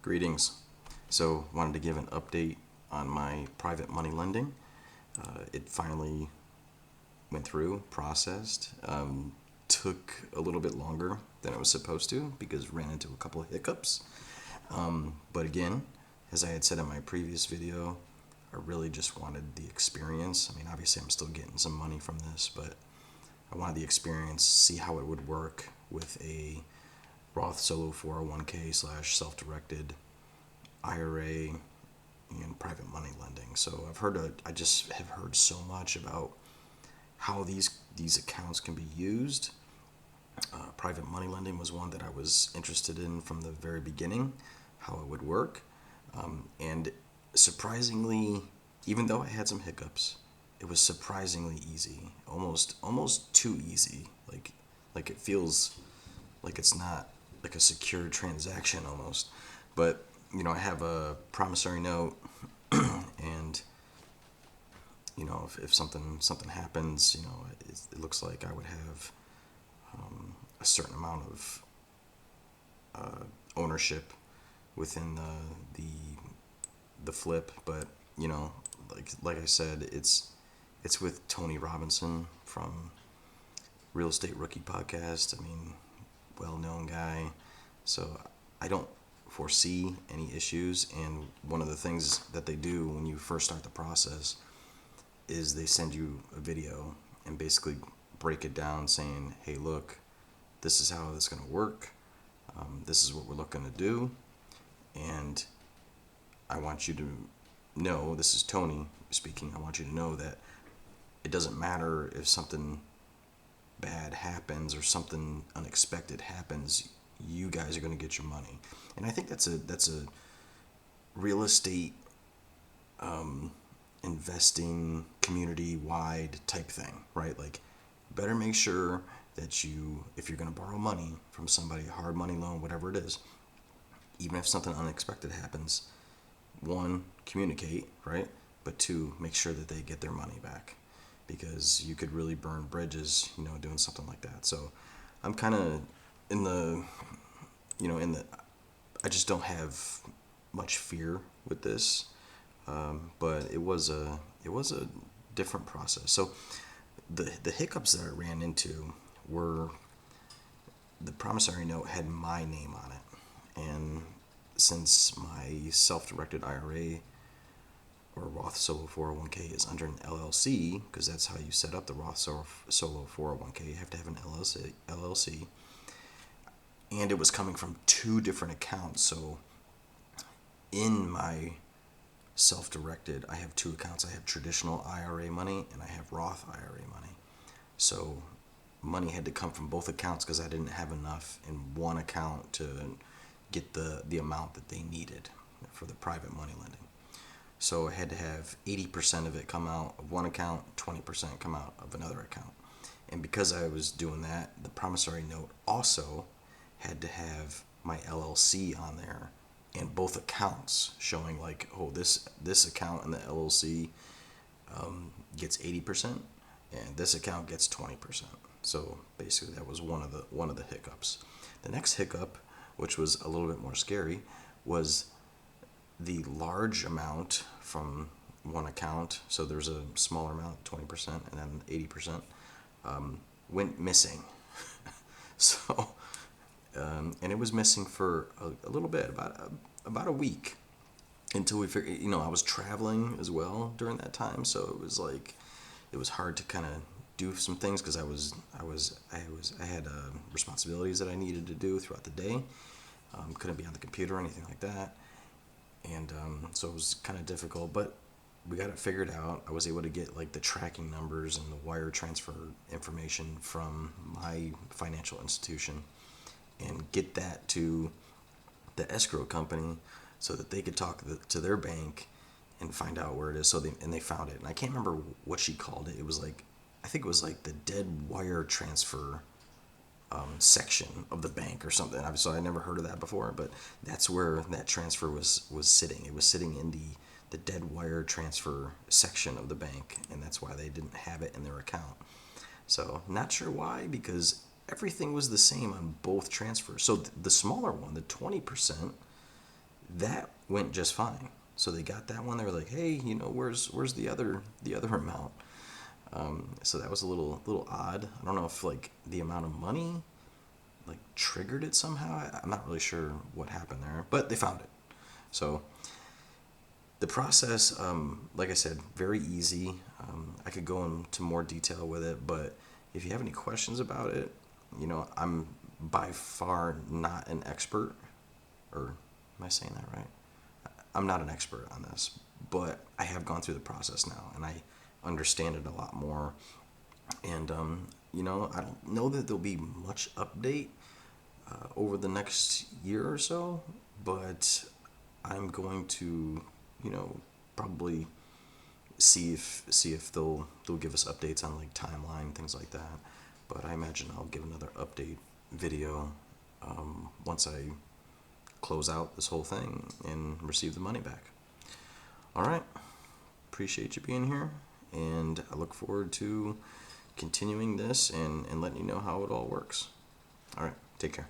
Greetings. So, wanted to give an update on my private money lending. It finally went through, processed. Took a little bit longer than it was supposed to because ran into a couple of hiccups. But again, as I had said in my previous video, I really just wanted the experience. I mean, obviously, I'm still getting some money from this, but I wanted the experience, see how it would work with a Roth solo 401k slash self-directed IRA and private money lending. So I just have heard so much about how these accounts can be used. Private money lending was one that I was interested in from the very beginning, how it would work, and surprisingly, even though I had some hiccups, it was surprisingly easy, almost too easy. Like it feels like it's not like a secure transaction almost. But I have a promissory note, and if something happens, it looks like I would have a certain amount of ownership within the flip. But like I said, it's with Tony Robinson from Real Estate Rookie Podcast. I mean, well-known guy. So I don't foresee any issues. And one of the things that they do when you first start the process is they send you a video and basically break it down saying, hey, look, this is how it's going to work. This is what we're looking to do. And I want you to know, this is Tony speaking, I want you to know that it doesn't matter if something bad happens or something unexpected happens, you guys are going to get your money. And I think that's a real estate investing community wide type thing, right? Like, better make sure that if you're going to borrow money from somebody, a hard money loan, whatever it is, even if something unexpected happens, one, communicate, right? But two, make sure that they get their money back, because you could really burn bridges, doing something like that. So I'm kind of in the I just don't have much fear with this, but it was a different process. So the hiccups that I ran into were the promissory note had my name on it, and since my self-directed IRA or Roth Solo 401k is under an LLC, because that's how you set up the Roth Solo 401k, you have to have an LLC, and it was coming from two different accounts. So in my self-directed, I have two accounts. I have traditional IRA money and I have Roth IRA money. So money had to come from both accounts because I didn't have enough in one account to get the amount that they needed for the private money lending. So I had to have 80% of it come out of one account, 20% come out of another account. And because I was doing that, the promissory note also had to have my LLC on there and both accounts showing like, oh, this account in the LLC gets 80% and this account gets 20%. So basically that was one of the hiccups. The next hiccup, which was a little bit more scary, was the large amount from one account. So there's a smaller amount, 20%, and then 80%, went missing. So, and it was missing for a little bit, about a week, until we figured, I was traveling as well during that time. So it was hard to kind of do some things because I had responsibilities that I needed to do throughout the day. Couldn't be on the computer or anything like that. And so it was kind of difficult, but we got it figured out. I was able to get like the tracking numbers and the wire transfer information from my financial institution and get that to the escrow company so that they could talk to their bank and find out where it is. And they found it. And I can't remember what she called it. It was like, I think it was like the dead wire transfer section of the bank or something. So I never heard of that before, but that's where that transfer was sitting. It was sitting in the dead wire transfer section of the bank, and that's why they didn't have it in their account. So not sure why, because everything was the same on both transfers. So the smaller one, the 20%, that went just fine. So they got that one. They were like, hey, where's the other amount? So that was a little odd. I don't know if like the amount of money like triggered it somehow. I'm not really sure what happened there, but they found it. So the process, like I said, very easy. I could go into more detail with it, but if you have any questions about it, I'm by far not an expert, or am I saying that right? I'm not an expert on this, but I have gone through the process now, and I understand it a lot more. And I don't know that there'll be much update over the next year or so, but I'm going to, probably see if they'll give us updates on like timeline, things like that. But I imagine I'll give another update video once I close out this whole thing and receive the money back. All right. Appreciate you being here, and I look forward to continuing this and letting you know how it all works. All right. Take care.